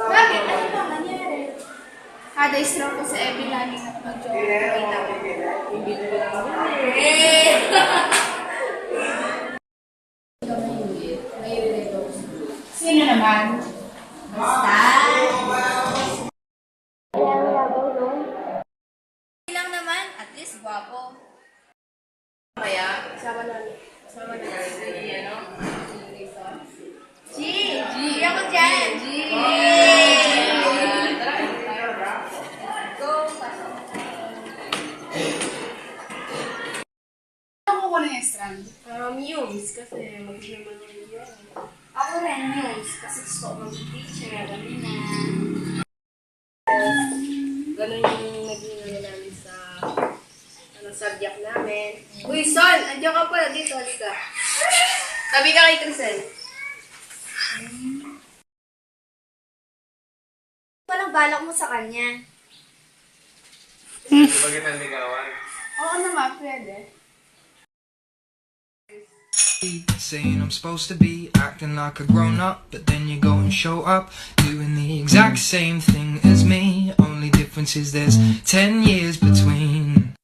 Bakit? Ano ba nangyari? Kada stroke ko sa Abby laging mag-joke. Sino naman? Basta. Lang naman, at least gwapo. Kaya, sama namin. Sama namin. Si, ano? G! G! Ako dyan! G! Go! Ako ko na yung strand. News, kasi mag-naman yung yun. Ako rin news, kasi gusto ko mag-teacher, gabi na. Ganun yung naging ano namin sa subject namin. Uy, Son! Andiyan ka pala dito, halika. Tabi ka kay Crisel. Walang balak mo sa kanya. Di ba kita ligawan? Oo naman, pwede. Saying I'm supposed to be acting like a grown up, but then you go and show up doing the exact same thing as me. Only difference is there's 10 years between.